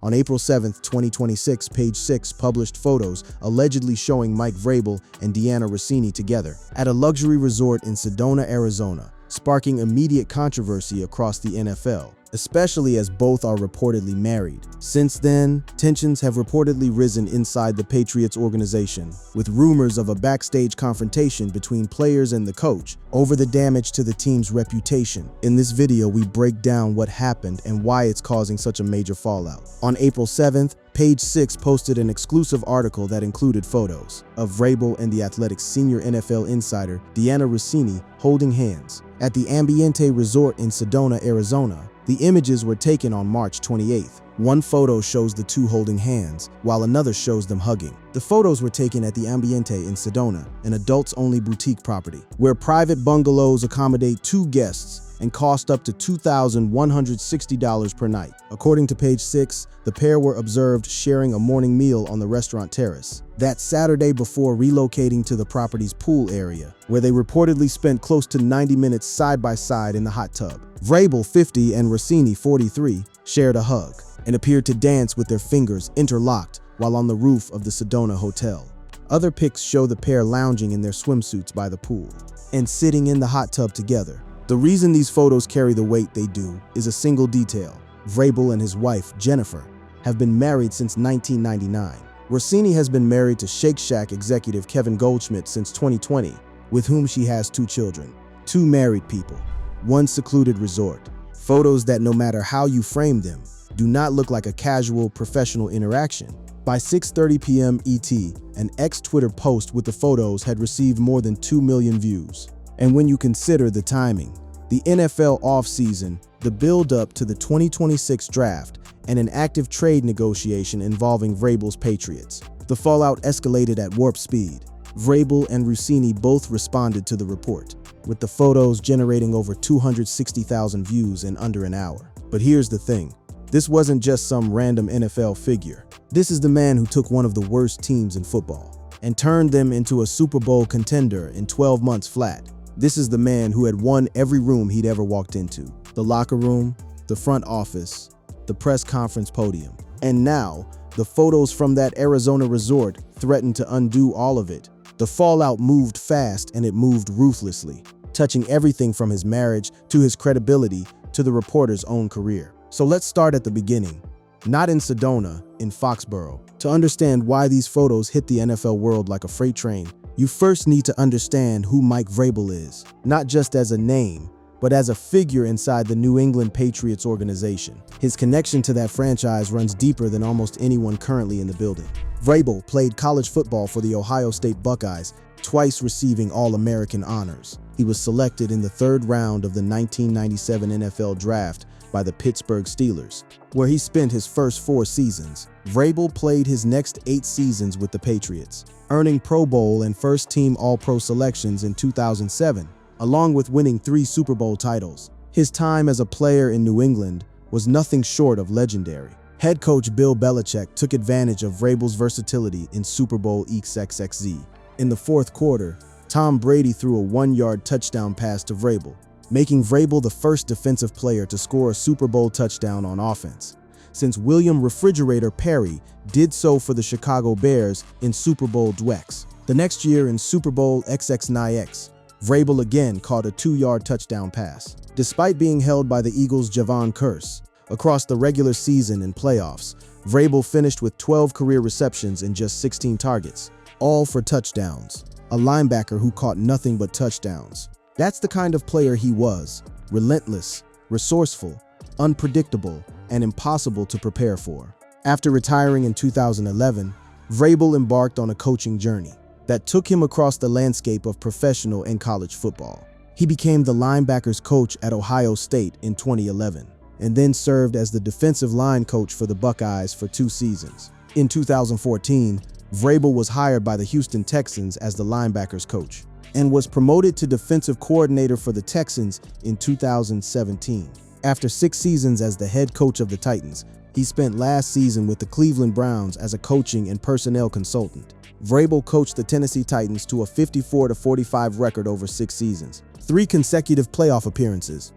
On April 7, 2026, Page 6 published photos allegedly showing Mike Vrabel and Deanna Rossini together at a luxury resort in Sedona, Arizona, sparking immediate controversy across the NFL, especially as both are reportedly married. Since then, tensions have reportedly risen inside the Patriots organization, with rumors of a backstage confrontation between players and the coach over the damage to the team's reputation. In this video, we break down what happened and why it's causing such a major fallout. On April 7th, Page 6 posted an exclusive article that included photos of Vrabel and the Athletic's senior NFL insider, Deanna Rossini, holding hands at the Ambiente Resort in Sedona, Arizona. The images were taken on March 28th. One photo shows the two holding hands, while another shows them hugging. The photos were taken at the Ambiente in Sedona, an adults-only boutique property, where private bungalows accommodate 2 guests and cost up to $2,160 per night. According to Page 6, the pair were observed sharing a morning meal on the restaurant terrace that Saturday before relocating to the property's pool area, where they reportedly spent close to 90 minutes side by side in the hot tub. Vrabel, 50, and Rossini, 43, shared a hug and appeared to dance with their fingers interlocked while on the roof of the Sedona hotel. Other pics show the pair lounging in their swimsuits by the pool and sitting in the hot tub together. The reason these photos carry the weight they do is a single detail. Vrabel and his wife, Jennifer, have been married since 1999. Rossini has been married to Shake Shack executive Kevin Goldschmidt since 2020, with whom she has 2 children. 2 married people, 1 secluded resort. Photos that, no matter how you frame them, do not look like a casual professional interaction. By 6:30 p.m. ET, an ex-Twitter post with the photos had received more than 2 million views. And when you consider the timing, the NFL offseason, the build-up to the 2026 draft, and an active trade negotiation involving Vrabel's Patriots, the fallout escalated at warp speed. Vrabel and Rossini both responded to the report, with the photos generating over 260,000 views in under an hour. But here's the thing. This wasn't just some random NFL figure. This is the man who took one of the worst teams in football and turned them into a Super Bowl contender in 12 months flat. This is the man who had won every room he'd ever walked into. The locker room, the front office, the press conference podium. And now, the photos from that Arizona resort threatened to undo all of it. The fallout moved fast and it moved ruthlessly, touching everything from his marriage to his credibility to the reporter's own career. So let's start at the beginning. Not in Sedona, in Foxborough. To understand why these photos hit the NFL world like a freight train, you first need to understand who Mike Vrabel is, not just as a name, but as a figure inside the New England Patriots organization. His connection to that franchise runs deeper than almost anyone currently in the building. Vrabel played college football for the Ohio State Buckeyes, twice receiving All-American honors. He was selected in the 3rd round of the 1997 NFL Draft by the Pittsburgh Steelers, where he spent his first 4 seasons. Vrabel played his next 8 seasons with the Patriots, earning Pro Bowl and first-team All-Pro selections in 2007, along with winning 3 Super Bowl titles. His time as a player in New England was nothing short of legendary. Head coach Bill Belichick took advantage of Vrabel's versatility in Super Bowl XXXZ. In the 4th quarter, Tom Brady threw a 1-yard touchdown pass to Vrabel, making Vrabel the first defensive player to score a Super Bowl touchdown on offense, since William "Refrigerator" Perry did so for the Chicago Bears in Super Bowl XX. The next year in Super Bowl XXIX, Vrabel again caught a 2-yard touchdown pass. Despite being held by the Eagles' Javon Curse across the regular season and playoffs, Vrabel finished with 12 career receptions and just 16 targets, all for touchdowns. A linebacker who caught nothing but touchdowns. That's the kind of player he was: relentless, resourceful, unpredictable, and impossible to prepare for. After retiring in 2011, Vrabel embarked on a coaching journey that took him across the landscape of professional and college football. He became the linebackers coach at Ohio State in 2011, and then served as the defensive line coach for the Buckeyes for 2 seasons. In 2014, Vrabel was hired by the Houston Texans as the linebackers coach, and was promoted to defensive coordinator for the Texans in 2017. After 6 seasons as the head coach of the Titans, he spent last season with the Cleveland Browns as a coaching and personnel consultant. Vrabel coached the Tennessee Titans to a 54-45 record over 6 seasons, 3 consecutive playoff appearances,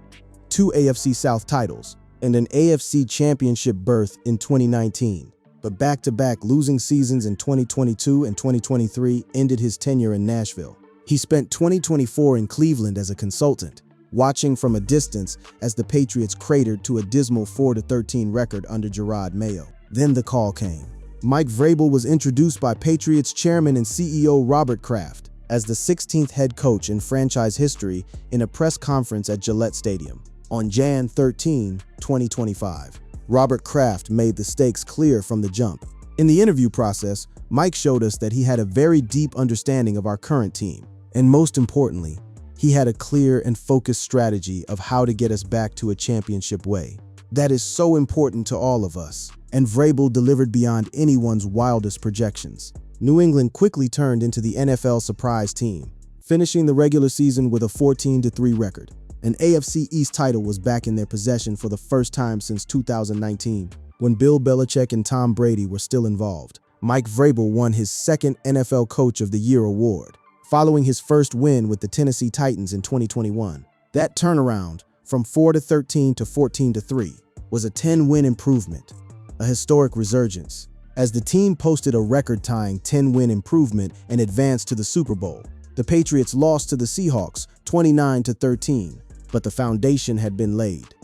2 AFC South titles, and an AFC Championship berth in 2019. But back-to-back losing seasons in 2022 and 2023 ended his tenure in Nashville. He spent 2024 in Cleveland as a consultant, watching from a distance as the Patriots cratered to a dismal 4-13 record under Gerard Mayo. Then the call came. Mike Vrabel was introduced by Patriots chairman and CEO Robert Kraft as the 16th head coach in franchise history in a press conference at Gillette Stadium. On Jan 13, 2025, Robert Kraft made the stakes clear from the jump. In the interview process, Mike showed us that he had a very deep understanding of our current team, and most importantly, he had a clear and focused strategy of how to get us back to a championship way. That is so important to all of us, and Vrabel delivered beyond anyone's wildest projections. New England quickly turned into the NFL surprise team, finishing the regular season with a 14-3 record. An AFC East title was back in their possession for the first time since 2019, when Bill Belichick and Tom Brady were still involved. Mike Vrabel won his second NFL Coach of the Year award, following his first win with the Tennessee Titans in 2021. That turnaround, from 4-13 to 14-3, was a 10-win improvement, a historic resurgence, as the team posted a record-tying 10-win improvement and advanced to the Super Bowl. The Patriots lost to the Seahawks 29-13, but the foundation had been laid.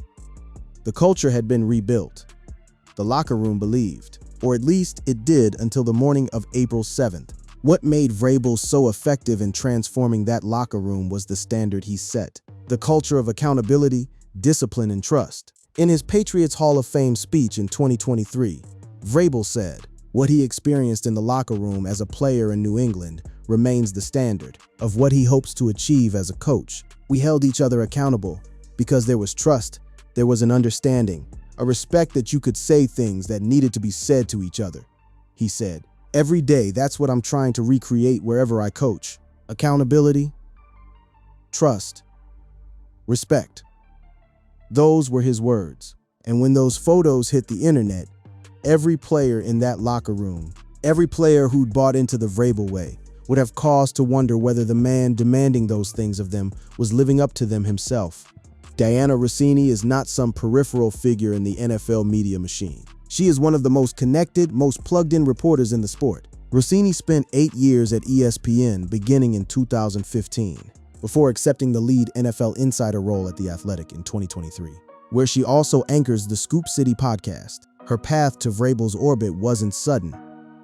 The culture had been rebuilt. The locker room believed, or at least it did until the morning of April 7th. What made Vrabel so effective in transforming that locker room was the standard he set, the culture of accountability, discipline, and trust. In his Patriots Hall of Fame speech in 2023, Vrabel said, "What he experienced in the locker room as a player in New England remains the standard of what he hopes to achieve as a coach. We held each other accountable because there was trust, there was an understanding, a respect that you could say things that needed to be said to each other," he said. "Every day, that's what I'm trying to recreate wherever I coach. Accountability, trust, respect." Those were his words. And when those photos hit the internet, every player in that locker room, every player who'd bought into the Vrabel way, would have cause to wonder whether the man demanding those things of them was living up to them himself. Dianna Russini is not some peripheral figure in the NFL media machine. She is one of the most connected, most plugged-in reporters in the sport. Russini spent 8 years at ESPN beginning in 2015, before accepting the lead NFL insider role at The Athletic in 2023, where she also anchors the Scoop City podcast. Her path to Vrabel's orbit wasn't sudden.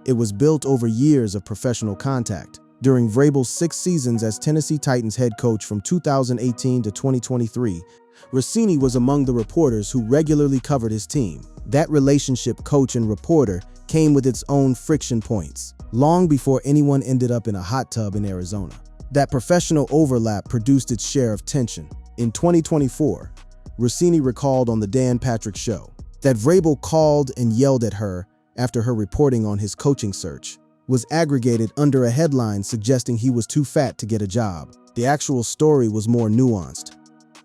It was built over years of professional contact. During Vrabel's 6 seasons as Tennessee Titans head coach from 2018 to 2023, Russini was among the reporters who regularly covered his team. That relationship, coach and reporter, came with its own friction points, long before anyone ended up in a hot tub in Arizona. That professional overlap produced its share of tension. In 2024, Russini recalled on The Dan Patrick Show that Vrabel called and yelled at her after her reporting on his coaching search was aggregated under a headline suggesting he was too fat to get a job. The actual story was more nuanced.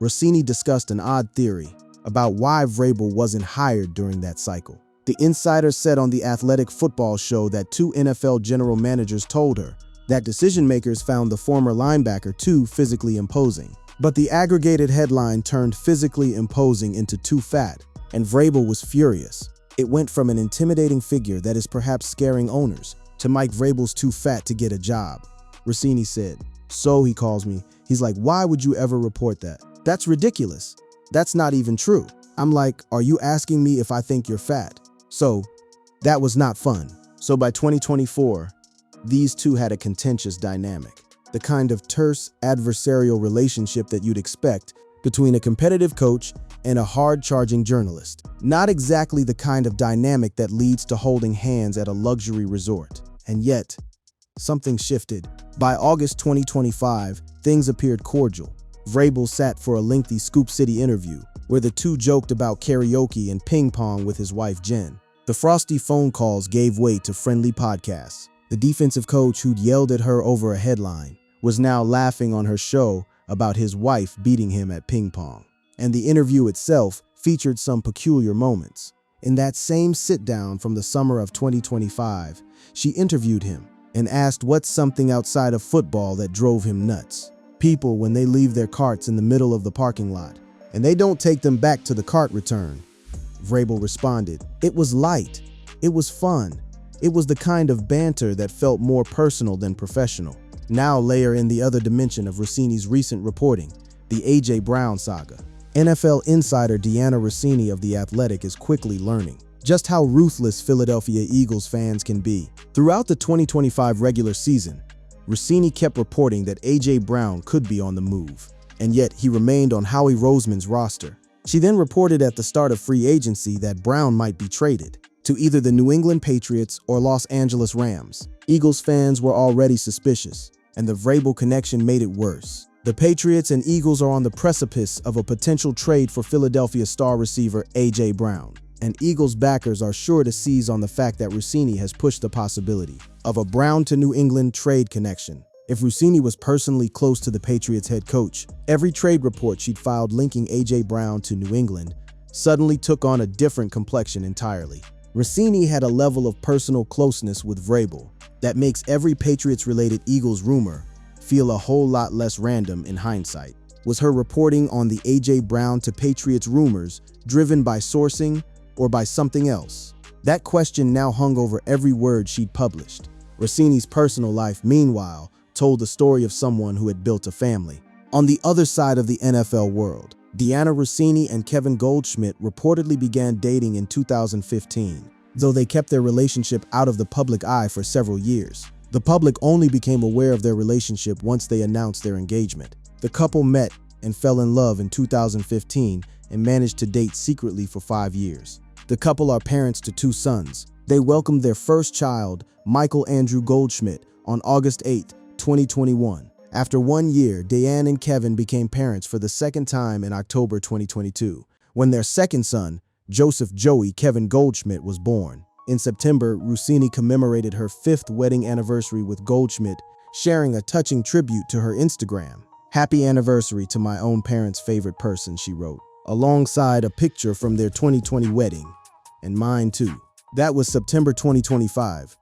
Russini discussed an odd theory about why Vrabel wasn't hired during that cycle. The insider said on the Athletic football show that 2 NFL general managers told her that decision-makers found the former linebacker too physically imposing. But the aggregated headline turned physically imposing into too fat, and Vrabel was furious. It went from an intimidating figure that is perhaps scaring owners to Mike Vrabel's too fat to get a job. Russini said, "So he calls me. He's like, 'Why would you ever report that? That's ridiculous. That's not even true.' I'm like, 'Are you asking me if I think you're fat?' So that was not fun." So by 2024, these two had a contentious dynamic, the kind of terse adversarial relationship that you'd expect between a competitive coach and a hard-charging journalist. Not exactly the kind of dynamic that leads to holding hands at a luxury resort. And yet, something shifted. By August 2025, things appeared cordial. Vrabel sat for a lengthy Scoop City interview, where the two joked about karaoke and ping pong with his wife Jen. The frosty phone calls gave way to friendly podcasts. The defensive coach who'd yelled at her over a headline was now laughing on her show about his wife beating him at ping pong. And the interview itself featured some peculiar moments. In that same sit-down from the summer of 2025, she interviewed him and asked what's something outside of football that drove him nuts. People, when they leave their carts in the middle of the parking lot, and they don't take them back to the cart return, Vrabel responded. "It was light. It was fun. It was the kind of banter that felt more personal than professional." Now layer in the other dimension of Rossini's recent reporting, the A.J. Brown saga. NFL insider Deanna Rossini of The Athletic is quickly learning just how ruthless Philadelphia Eagles fans can be. Throughout the 2025 regular season, Rossini kept reporting that A.J. Brown could be on the move, and yet he remained on Howie Roseman's roster. She then reported at the start of free agency that Brown might be traded to either the New England Patriots or Los Angeles Rams. Eagles fans were already suspicious, and the Vrabel connection made it worse. The Patriots and Eagles are on the precipice of a potential trade for Philadelphia star receiver A.J. Brown, and Eagles backers are sure to seize on the fact that Rossini has pushed the possibility of a Brown to New England trade connection. If Rossini was personally close to the Patriots head coach, every trade report she'd filed linking A.J. Brown to New England suddenly took on a different complexion entirely. Rossini had a level of personal closeness with Vrabel that makes every Patriots-related Eagles rumor feel a whole lot less random in hindsight. Was her reporting on the A.J. Brown to Patriots rumors driven by sourcing or by something else? That question now hung over every word she'd published. Rossini's personal life, meanwhile, told the story of someone who had built a family. On the other side of the NFL world, Deanna Rossini and Kevin Goldschmidt reportedly began dating in 2015, though they kept their relationship out of the public eye for several years. The public only became aware of their relationship once they announced their engagement. The couple met and fell in love in 2015 and managed to date secretly for 5 years. The couple are parents to 2 sons. They welcomed their first child, Michael Andrew Goldschmidt, on August 8, 2021. After 1 year, Deanna and Kevin became parents for the second time in October 2022, when their second son, Joseph Joey Kevin Goldschmidt, was born. In September, Rossini commemorated her 5th wedding anniversary with Goldschmidt, sharing a touching tribute to her Instagram. "Happy anniversary to my own parents' favorite person," she wrote, alongside a picture from their 2020 wedding. "And mine too." That was September 2025,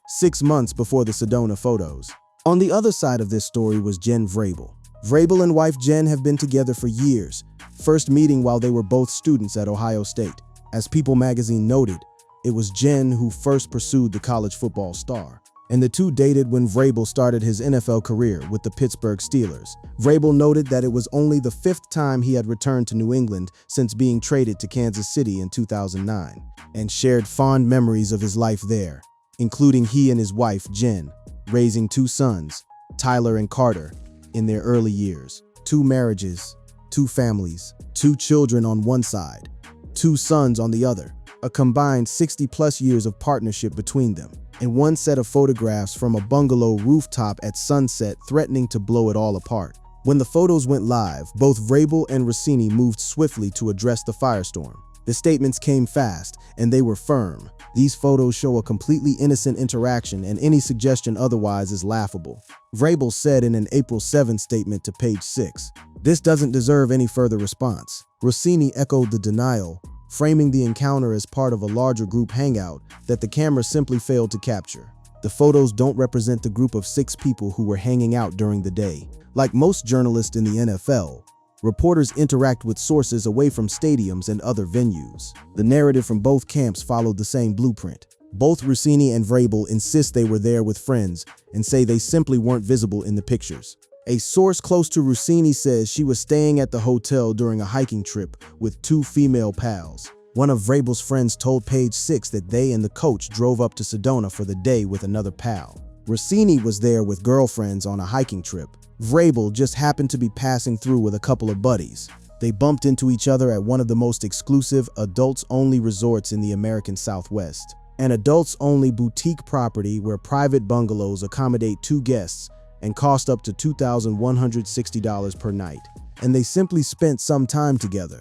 6 months before the Sedona photos. On the other side of this story was Jen Vrabel. Vrabel and wife Jen have been together for years, first meeting while they were both students at Ohio State. As People magazine noted, it was Jen who first pursued the college football star, and the two dated when Vrabel started his NFL career with the Pittsburgh Steelers. Vrabel noted that it was only the 5th time he had returned to New England since being traded to Kansas City in 2009, and shared fond memories of his life there, including he and his wife Jen raising 2 sons, Tyler and Carter, in their early years. 2 marriages, 2 families, 2 children on one side, 2 sons on the other. A combined 60-plus years of partnership between them, and one set of photographs from a bungalow rooftop at sunset threatening to blow it all apart. When the photos went live, both Vrabel and Rossini moved swiftly to address the firestorm. The statements came fast, and they were firm. These photos show a completely innocent interaction, and any suggestion otherwise is laughable. Vrabel said in an April 7 statement to Page 6, "This doesn't deserve any further response." Rossini echoed the denial, framing the encounter as part of a larger group hangout that the camera simply failed to capture. The photos don't represent the group of 6 people who were hanging out during the day. Like most journalists in the NFL, reporters interact with sources away from stadiums and other venues. The narrative from both camps followed the same blueprint. Both Rossini and Vrabel insist they were there with friends and say they simply weren't visible in the pictures. A source close to Rossini says she was staying at the hotel during a hiking trip with 2 female pals. One of Vrabel's friends told Page 6 that they and the coach drove up to Sedona for the day with another pal. Rossini was there with girlfriends on a hiking trip. Vrabel just happened to be passing through with a couple of buddies. They bumped into each other at one of the most exclusive adults-only resorts in the American Southwest, an adults-only boutique property where private bungalows accommodate 2 guests and cost up to $2,160 per night. And they simply spent some time together.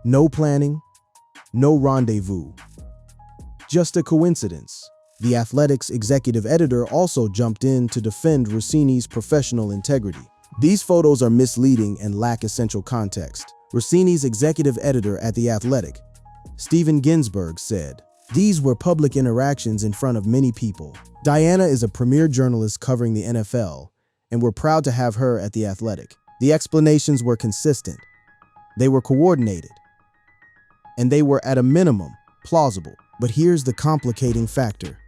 No planning, no rendezvous. Just a coincidence. The Athletic's executive editor also jumped in to defend Rossini's professional integrity. These photos are misleading and lack essential context. Rossini's executive editor at The Athletic, Steven Ginsberg, said, "These were public interactions in front of many people. Diana is a premier journalist covering the NFL, and we're proud to have her at The Athletic." The explanations were consistent. They were coordinated. and they were at a minimum plausible. But here's the complicating factor: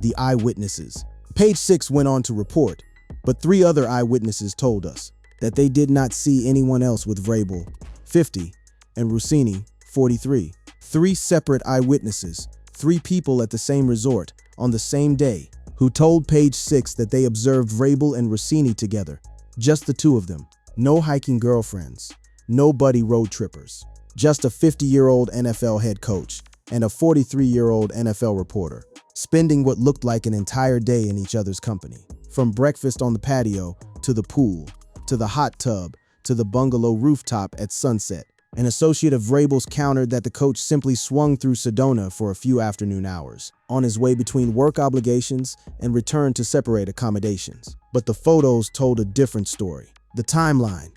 the eyewitnesses. Page 6 went on to report, but 3 other eyewitnesses told us that they did not see anyone else with Vrabel, 50, and Rossini, 43. 3 separate eyewitnesses, 3 people at the same resort on the same day, who told Page 6 that they observed Vrabel and Rossini together, just the 2 of them. No hiking girlfriends, no buddy road trippers, just a 50-year-old NFL head coach and a 43-year-old NFL reporter, spending what looked like an entire day in each other's company. From breakfast on the patio, to the pool, to the hot tub, to the bungalow rooftop at sunset. An associate of Vrabel's countered that the coach simply swung through Sedona for a few afternoon hours, on his way between work obligations and returned to separate accommodations. But the photos told a different story. The timeline: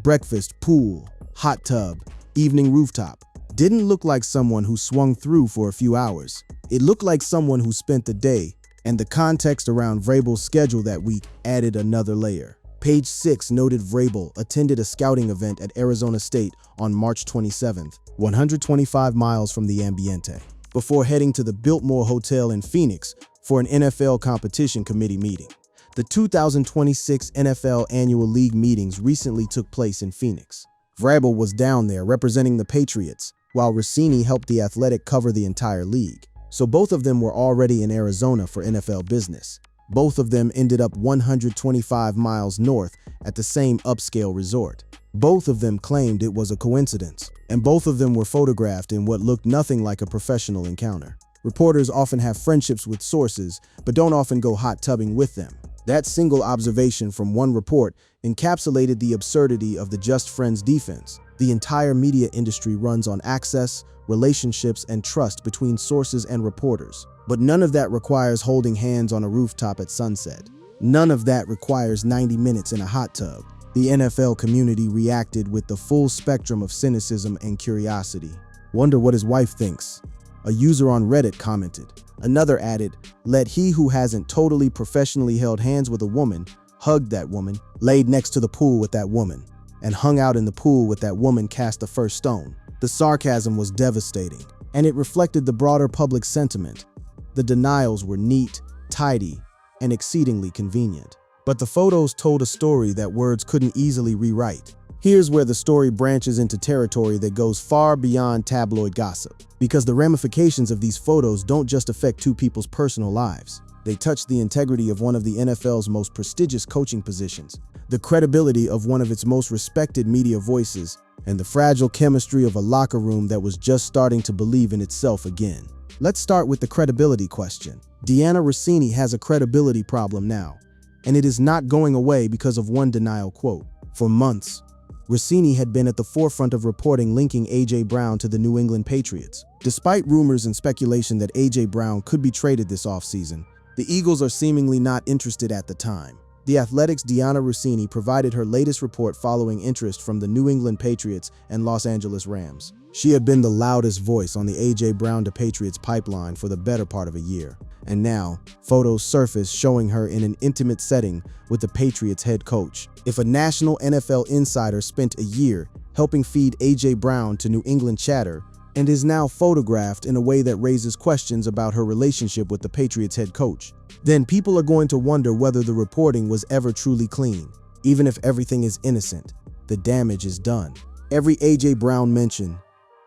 breakfast, pool, hot tub, evening rooftop, didn't look like someone who swung through for a few hours. It looked like someone who spent the day, and the context around Vrabel's schedule that week added another layer. Page 6 noted Vrabel attended a scouting event at Arizona State on March 27th, 125 miles from the Ambiente, before heading to the Biltmore Hotel in Phoenix for an NFL competition committee meeting. The 2026 NFL Annual League meetings recently took place in Phoenix. Vrabel was down there representing the Patriots, while Rossini helped the Athletic cover the entire league. So both of them were already in Arizona for NFL business. Both of them ended up 125 miles north at the same upscale resort. Both of them claimed it was a coincidence, and both of them were photographed in what looked nothing like a professional encounter. Reporters often have friendships with sources, but don't often go hot tubbing with them. That single observation from one report encapsulated the absurdity of the just friends defense. The entire media industry runs on access, relationships, and trust between sources and reporters. But none of that requires holding hands on a rooftop at sunset. None of that requires 90 minutes in a hot tub. The NFL community reacted with the full spectrum of cynicism and curiosity. "Wonder what his wife thinks," a user on Reddit commented. Another added, "Let he who hasn't totally professionally held hands with a woman, hugged that woman, laid next to the pool with that woman, and hung out in the pool with that woman cast the first stone." The sarcasm was devastating, and it reflected the broader public sentiment. The denials were neat, tidy, and exceedingly convenient. But the photos told a story that words couldn't easily rewrite. Here's where the story branches into territory that goes far beyond tabloid gossip, because the ramifications of these photos don't just affect 2 people's personal lives. They touch the integrity of one of the NFL's most prestigious coaching positions, the credibility of one of its most respected media voices, and the fragile chemistry of a locker room that was just starting to believe in itself again. Let's start with the credibility question. Dianna Rossini has a credibility problem now, and it is not going away because of one denial quote. For months, Rossini had been at the forefront of reporting linking A.J. Brown to the New England Patriots. Despite rumors and speculation that A.J. Brown could be traded this offseason, the Eagles are seemingly not interested at the time. The Athletic's Dianna Rossini provided her latest report following interest from the New England Patriots and Los Angeles Rams. She had been the loudest voice on the A.J. Brown to Patriots pipeline for the better part of a year. And now, photos surfaced showing her in an intimate setting with the Patriots head coach. If a national NFL insider spent a year helping feed A.J. Brown to New England chatter, and is now photographed in a way that raises questions about her relationship with the Patriots head coach, then people are going to wonder whether the reporting was ever truly clean. Even if everything is innocent, the damage is done. Every A.J. Brown mention,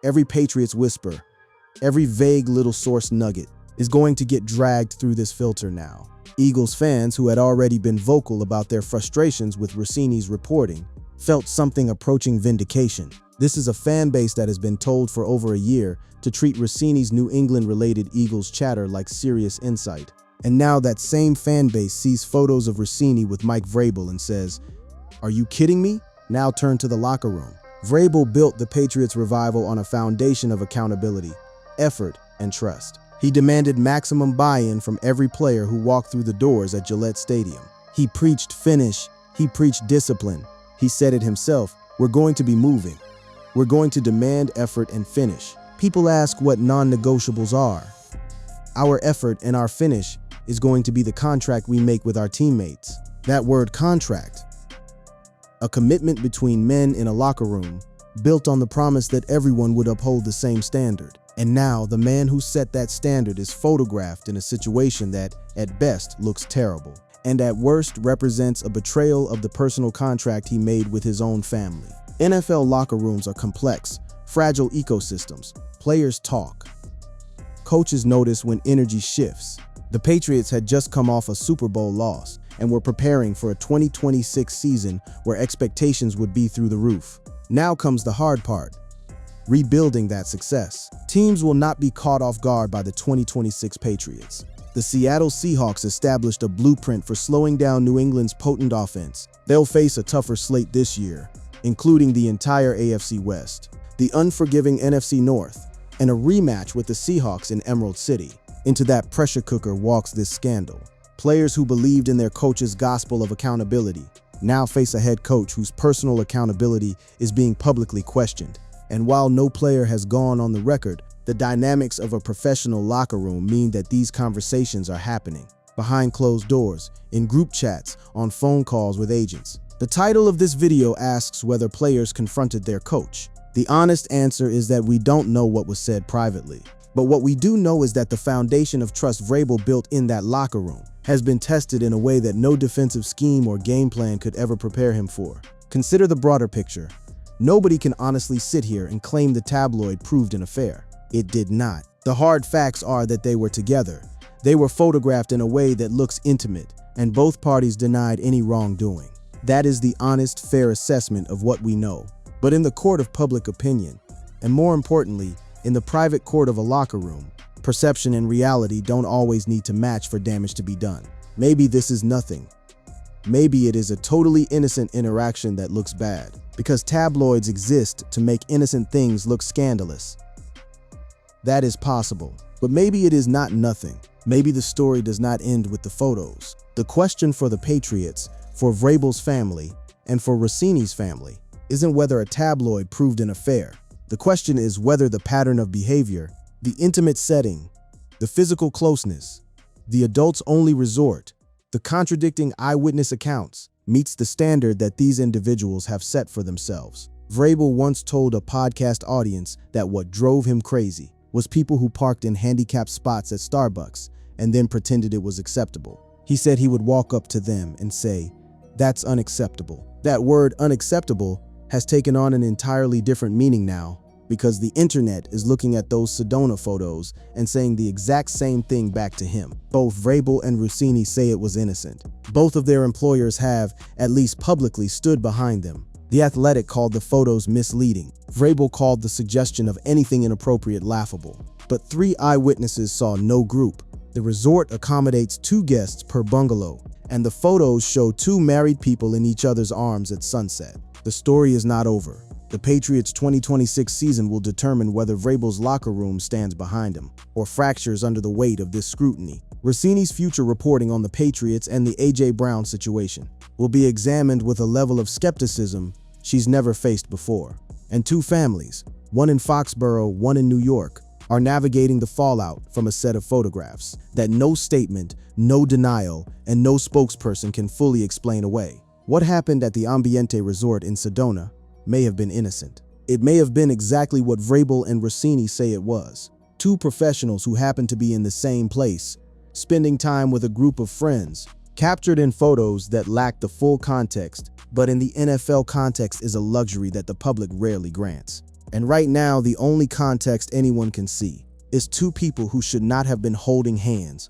every Patriots whisper, every vague little source nugget is going to get dragged through this filter now. Eagles fans, who had already been vocal about their frustrations with Rossini's reporting, felt something approaching vindication. This is a fan base that has been told for over a year to treat Rossini's New England-related Eagles chatter like serious insight. And now that same fan base sees photos of Rossini with Mike Vrabel and says, "Are you kidding me?" Now turn to the locker room. Vrabel built the Patriots revival on a foundation of accountability, effort, and trust. He demanded maximum buy-in from every player who walked through the doors at Gillette Stadium. He preached finish. He preached discipline. He said it himself, "We're going to be moving. We're going to demand effort and finish." People ask what non-negotiables are. Our effort and our finish is going to be the contract we make with our teammates. That word contract, a commitment between men in a locker room, built on the promise that everyone would uphold the same standard. And now, the man who set that standard is photographed in a situation that, at best, looks terrible, and at worst represents a betrayal of the personal contract he made with his own family. NFL locker rooms are complex, fragile ecosystems. Players talk. Coaches notice when energy shifts. The Patriots had just come off a Super Bowl loss and were preparing for a 2026 season where expectations would be through the roof. Now comes the hard part: rebuilding that success. Teams will not be caught off guard by the 2026 Patriots. The Seattle Seahawks established a blueprint for slowing down New England's potent offense. They'll face a tougher slate this year, including the entire AFC West, the unforgiving NFC North, and a rematch with the Seahawks in Emerald City. Into that pressure cooker walks this scandal. Players who believed in their coach's gospel of accountability now face a head coach whose personal accountability is being publicly questioned. And while no player has gone on the record, the dynamics of a professional locker room mean that these conversations are happening behind closed doors, in group chats, on phone calls with agents. The title of this video asks whether players confronted their coach. The honest answer is that we don't know what was said privately. But what we do know is that the foundation of trust Vrabel built in that locker room has been tested in a way that no defensive scheme or game plan could ever prepare him for. Consider the broader picture. Nobody can honestly sit here and claim the tabloid proved an affair. It did not. The hard facts are that they were together. They were photographed in a way that looks intimate, and both parties denied any wrongdoing. That is the honest, fair assessment of what we know. But in the court of public opinion, and more importantly, in the private court of a locker room, perception and reality don't always need to match for damage to be done. Maybe this is nothing. Maybe it is a totally innocent interaction that looks bad, because tabloids exist to make innocent things look scandalous. That is possible, but maybe it is not nothing. Maybe the story does not end with the photos. The question for the Patriots, for Vrabel's family, and for Rossini's family isn't whether a tabloid proved an affair. The question is whether the pattern of behavior, the intimate setting, the physical closeness, the adult's only resort, the contradicting eyewitness accounts, meets the standard that these individuals have set for themselves. Vrabel once told a podcast audience that what drove him crazy was people who parked in handicapped spots at Starbucks and then pretended it was acceptable. He said he would walk up to them and say, "That's unacceptable." That word unacceptable has taken on an entirely different meaning now, because the internet is looking at those Sedona photos and saying the exact same thing back to him. Both Vrabel and Rossini say it was innocent. Both of their employers have, at least publicly, stood behind them. The Athletic called the photos misleading. Vrabel called the suggestion of anything inappropriate laughable. But 3 eyewitnesses saw no group. The resort accommodates 2 guests per bungalow, and the photos show 2 married people in each other's arms at sunset. The story is not over. The Patriots' 2026 season will determine whether Vrabel's locker room stands behind him or fractures under the weight of this scrutiny. Rossini's future reporting on the Patriots and the A.J. Brown situation will be examined with a level of skepticism she's never faced before. And 2 families, one in Foxborough, one in New York, are navigating the fallout from a set of photographs that no statement, no denial, and no spokesperson can fully explain away. What happened at the Ambiente Resort in Sedona may have been innocent. It may have been exactly what Vrabel and Rossini say it was. 2 professionals who happened to be in the same place, spending time with a group of friends, captured in photos that lack the full context, but in the NFL context is a luxury that the public rarely grants. And right now, the only context anyone can see is 2 people who should not have been holding hands.